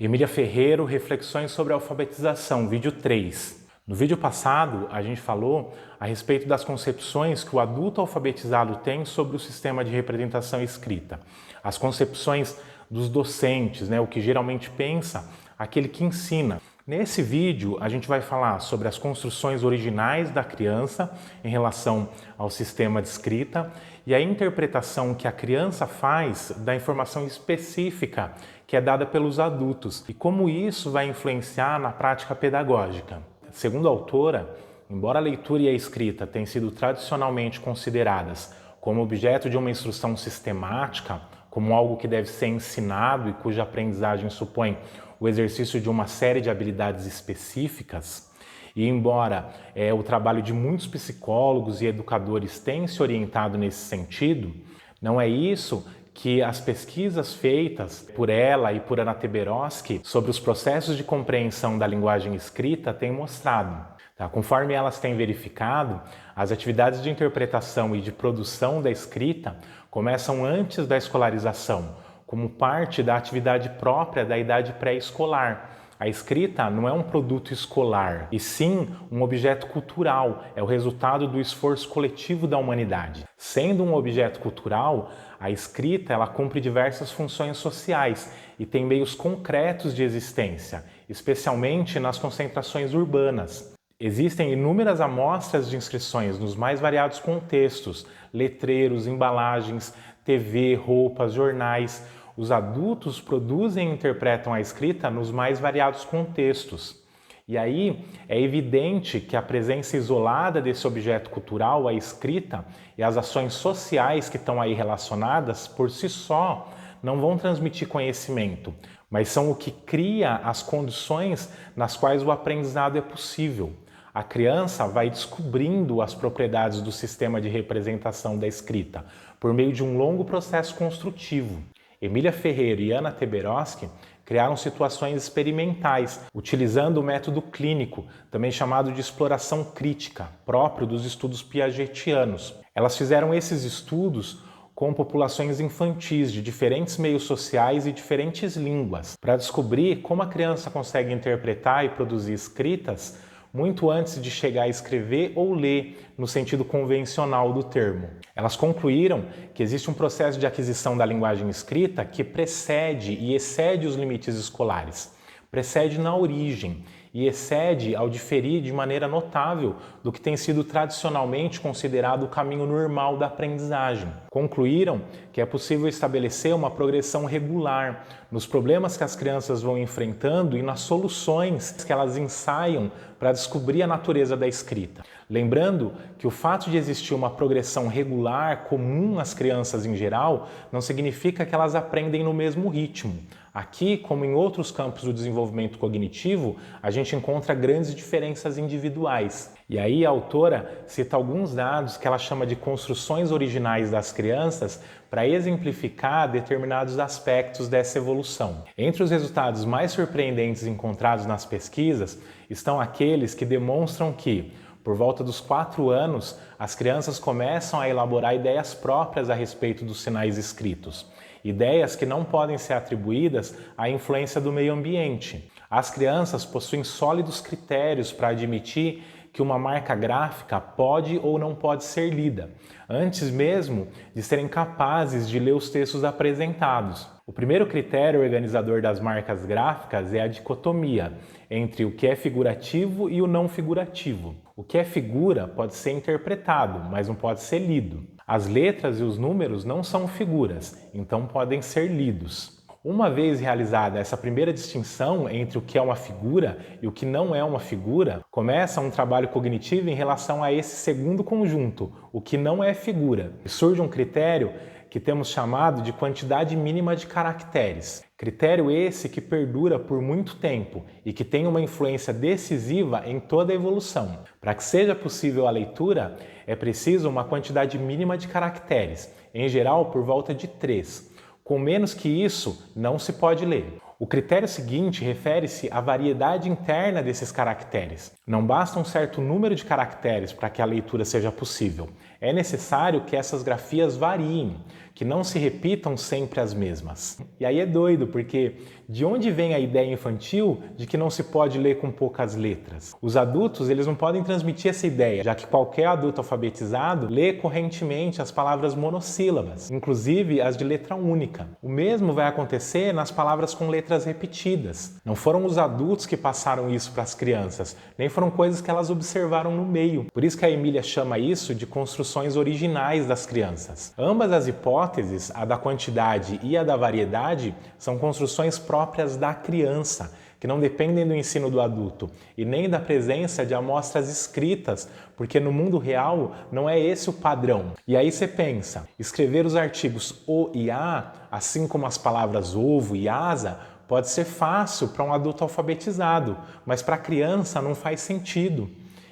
Emília Ferreiro, Reflexões sobre a Alfabetização, vídeo 3. No vídeo passado, a gente falou a respeito das concepções que o adulto alfabetizado tem sobre o sistema de representação escrita. As concepções dos docentes, o que geralmente pensa aquele que ensina. Nesse vídeo, a gente vai falar sobre as construções originais da criança em relação ao sistema de escrita e a interpretação que a criança faz da informação específica que é dada pelos adultos e como isso vai influenciar na prática pedagógica. Segundo a autora, embora a leitura e a escrita tenham sido tradicionalmente consideradas como objeto de uma instrução sistemática, como algo que deve ser ensinado e cuja aprendizagem supõe o exercício de uma série de habilidades específicas, e embora o trabalho de muitos psicólogos e educadores tenha se orientado nesse sentido, não é isso que as pesquisas feitas por ela e por Anna Teberoski sobre os processos de compreensão da linguagem escrita têm mostrado. Conforme elas têm verificado, as atividades de interpretação e de produção da escrita começam antes da escolarização, como parte da atividade própria da idade pré-escolar. A escrita não é um produto escolar, e sim um objeto cultural, é o resultado do esforço coletivo da humanidade. Sendo um objeto cultural, a escrita ela cumpre diversas funções sociais e tem meios concretos de existência, especialmente nas concentrações urbanas. Existem inúmeras amostras de inscrições nos mais variados contextos, letreiros, embalagens, TV, roupas, jornais. Os adultos produzem e interpretam a escrita nos mais variados contextos. E aí é evidente que a presença isolada desse objeto cultural, a escrita, e as ações sociais que estão aí relacionadas, por si só, não vão transmitir conhecimento, mas são o que cria as condições nas quais o aprendizado é possível. A criança vai descobrindo as propriedades do sistema de representação da escrita por meio de um longo processo construtivo. Emília Ferreiro e Anna Teberoski criaram situações experimentais, utilizando o método clínico, também chamado de exploração crítica, próprio dos estudos piagetianos. Elas fizeram esses estudos com populações infantis de diferentes meios sociais e diferentes línguas, para descobrir como a criança consegue interpretar e produzir escritas muito antes de chegar a escrever ou ler no sentido convencional do termo. Elas concluíram que existe um processo de aquisição da linguagem escrita que precede e excede os limites escolares, precede na origem e excede ao diferir de maneira notável do que tem sido tradicionalmente considerado o caminho normal da aprendizagem. Concluíram que é possível estabelecer uma progressão regular nos problemas que as crianças vão enfrentando e nas soluções que elas ensaiam para descobrir a natureza da escrita. Lembrando que o fato de existir uma progressão regular comum às crianças em geral não significa que elas aprendem no mesmo ritmo. Aqui, como em outros campos do desenvolvimento cognitivo, a gente encontra grandes diferenças individuais. E aí a autora cita alguns dados que ela chama de construções originais das crianças para exemplificar determinados aspectos dessa evolução. Entre os resultados mais surpreendentes encontrados nas pesquisas estão aqueles que demonstram que, por volta dos 4 anos, as crianças começam a elaborar ideias próprias a respeito dos sinais escritos. Ideias que não podem ser atribuídas à influência do meio ambiente. As crianças possuem sólidos critérios para admitir que uma marca gráfica pode ou não pode ser lida, antes mesmo de serem capazes de ler os textos apresentados. O primeiro critério organizador das marcas gráficas é a dicotomia entre o que é figurativo e o não figurativo. O que é figura pode ser interpretado, mas não pode ser lido. As letras e os números não são figuras, então podem ser lidos. Uma vez realizada essa primeira distinção entre o que é uma figura e o que não é uma figura, começa um trabalho cognitivo em relação a esse segundo conjunto, o que não é figura. E surge um critério que temos chamado de quantidade mínima de caracteres. Critério esse que perdura por muito tempo e que tem uma influência decisiva em toda a evolução. Para que seja possível a leitura, é preciso uma quantidade mínima de caracteres, em geral por volta de 3. Com menos que isso, não se pode ler. O critério seguinte refere-se à variedade interna desses caracteres. Não basta um certo número de caracteres para que a leitura seja possível. É necessário que essas grafias variem, que não se repitam sempre as mesmas. E aí é doido, porque de onde vem a ideia infantil de que não se pode ler com poucas letras? Os adultos, eles não podem transmitir essa ideia, já que qualquer adulto alfabetizado lê correntemente as palavras monossílabas, inclusive as de letra única. O mesmo vai acontecer nas palavras com letras repetidas. Não foram os adultos que passaram isso para as crianças, nem foram coisas que elas observaram no meio. Por isso que a Emília chama isso de construções originais das crianças. Ambas as hipóteses, a da quantidade e a da variedade, são construções próprias da criança, que não dependem do ensino do adulto e nem da presença de amostras escritas, porque no mundo real não é esse o padrão. E aí você pensa, escrever os artigos o e a, assim como as palavras ovo e asa, pode ser fácil para um adulto alfabetizado, mas para a criança não faz sentido.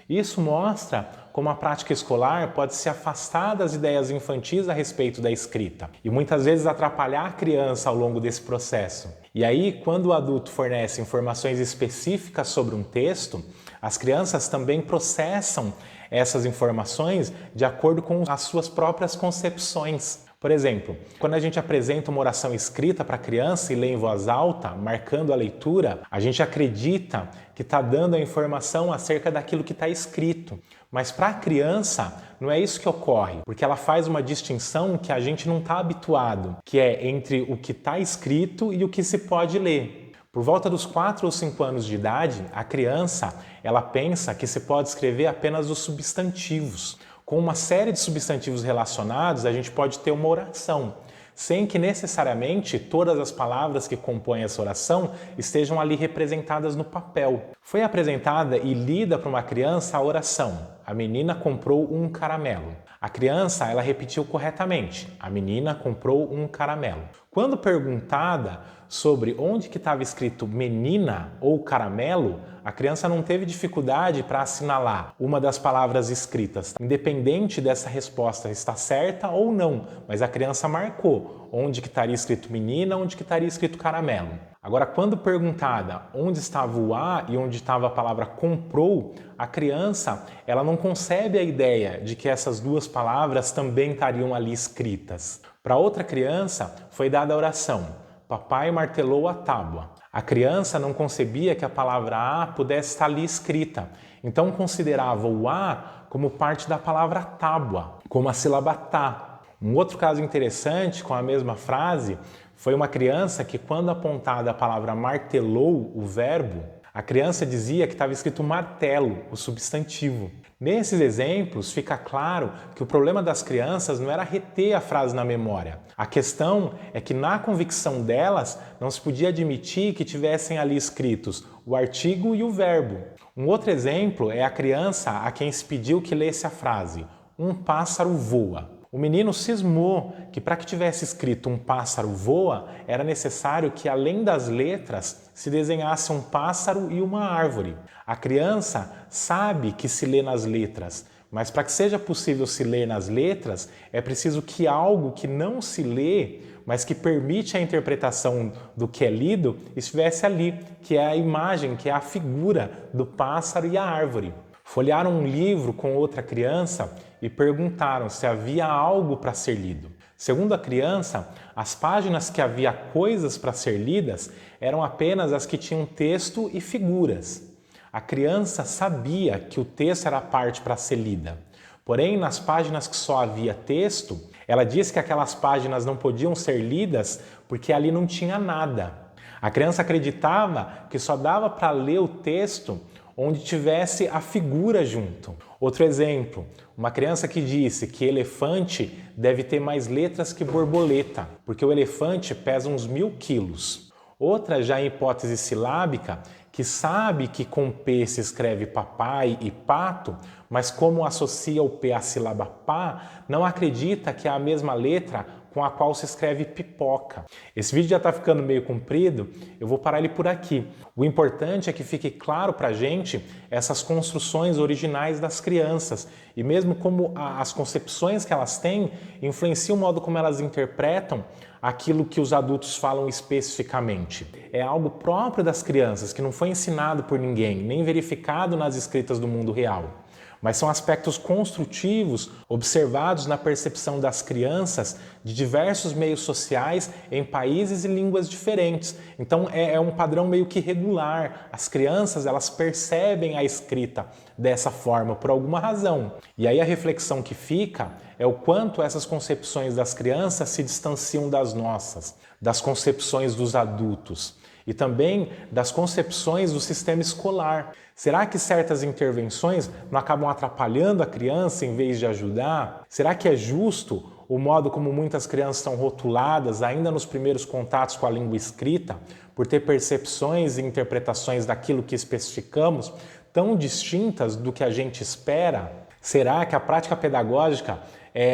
Isso mostra como a prática escolar pode se afastar das ideias infantis a respeito da escrita e muitas vezes atrapalhar a criança ao longo desse processo. E aí, quando o adulto fornece informações específicas sobre um texto, as crianças também processam essas informações de acordo com as suas próprias concepções. Por exemplo, quando a gente apresenta uma oração escrita para a criança e lê em voz alta, marcando a leitura, a gente acredita que está dando a informação acerca daquilo que está escrito. Mas para a criança não é isso que ocorre, porque ela faz uma distinção que a gente não está habituado, que é entre o que está escrito e o que se pode ler. Por volta dos 4 ou 5 anos de idade, a criança ela pensa que se pode escrever apenas os substantivos. Com uma série de substantivos relacionados, a gente pode ter uma oração, sem que necessariamente todas as palavras que compõem essa oração estejam ali representadas no papel. Foi apresentada e lida para uma criança a oração: a menina comprou um caramelo. A criança, ela repetiu corretamente: a menina comprou um caramelo. Quando perguntada sobre onde que estava escrito menina ou caramelo, a criança não teve dificuldade para assinalar uma das palavras escritas, independente dessa resposta estar certa ou não, mas a criança marcou onde que estaria escrito menina, onde que estaria escrito caramelo. Agora, quando perguntada onde estava o A e onde estava a palavra comprou, a criança ela não concebe a ideia de que essas duas palavras também estariam ali escritas. Para outra criança, foi dada a oração: papai martelou a tábua. A criança não concebia que a palavra A pudesse estar ali escrita, então considerava o A como parte da palavra tábua, como a sílaba tá. Um outro caso interessante com a mesma frase foi uma criança que, quando apontada a palavra martelou, o verbo, a criança dizia que estava escrito martelo, o substantivo. Nesses exemplos, fica claro que o problema das crianças não era reter a frase na memória. A questão é que, na convicção delas, não se podia admitir que tivessem ali escritos o artigo e o verbo. Um outro exemplo é a criança a quem se pediu que lesse a frase: um pássaro voa. O menino cismou que, para que tivesse escrito um pássaro voa, era necessário que, além das letras, se desenhasse um pássaro e uma árvore. A criança sabe que se lê nas letras, mas para que seja possível se ler nas letras, é preciso que algo que não se lê, mas que permite a interpretação do que é lido, estivesse ali, que é a imagem, que é a figura do pássaro e a árvore. Folhearam um livro com outra criança e perguntaram se havia algo para ser lido. Segundo a criança, as páginas que havia coisas para ser lidas eram apenas as que tinham texto e figuras. A criança sabia que o texto era a parte para ser lida. Porém, nas páginas que só havia texto, ela disse que aquelas páginas não podiam ser lidas porque ali não tinha nada. A criança acreditava que só dava para ler o texto onde tivesse a figura junto. Outro exemplo, uma criança que disse que elefante deve ter mais letras que borboleta, porque o elefante pesa uns 1000 quilos. Outra, já em hipótese silábica, que sabe que com P se escreve papai e pato, mas como associa o P à sílaba pá, não acredita que é a mesma letra com a qual se escreve pipoca. Esse vídeo já está ficando meio comprido, eu vou parar ele por aqui. O importante é que fique claro para a gente essas construções originais das crianças e mesmo como as concepções que elas têm influenciam o modo como elas interpretam aquilo que os adultos falam especificamente. É algo próprio das crianças, que não foi ensinado por ninguém, nem verificado nas escritas do mundo real. mas são aspectos construtivos observados na percepção das crianças de diversos meios sociais em países e línguas diferentes. Então é um padrão meio que regular. As crianças, elas percebem a escrita dessa forma por alguma razão. E aí a reflexão que fica é o quanto essas concepções das crianças se distanciam das nossas, das concepções dos adultos e também das concepções do sistema escolar. Será que certas intervenções não acabam atrapalhando a criança em vez de ajudar? Será que é justo o modo como muitas crianças são rotuladas ainda nos primeiros contatos com a língua escrita, por ter percepções e interpretações daquilo que especificamos tão distintas do que a gente espera? Será que a prática pedagógica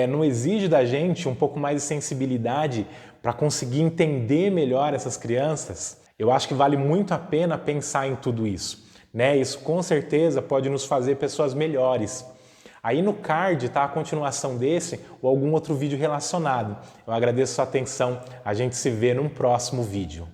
não exige da gente um pouco mais de sensibilidade para conseguir entender melhor essas crianças? Eu acho que vale muito a pena pensar em tudo isso, né? Isso com certeza pode nos fazer pessoas melhores. Aí no card está a continuação desse ou algum outro vídeo relacionado. Eu agradeço a sua atenção, a gente se vê num próximo vídeo.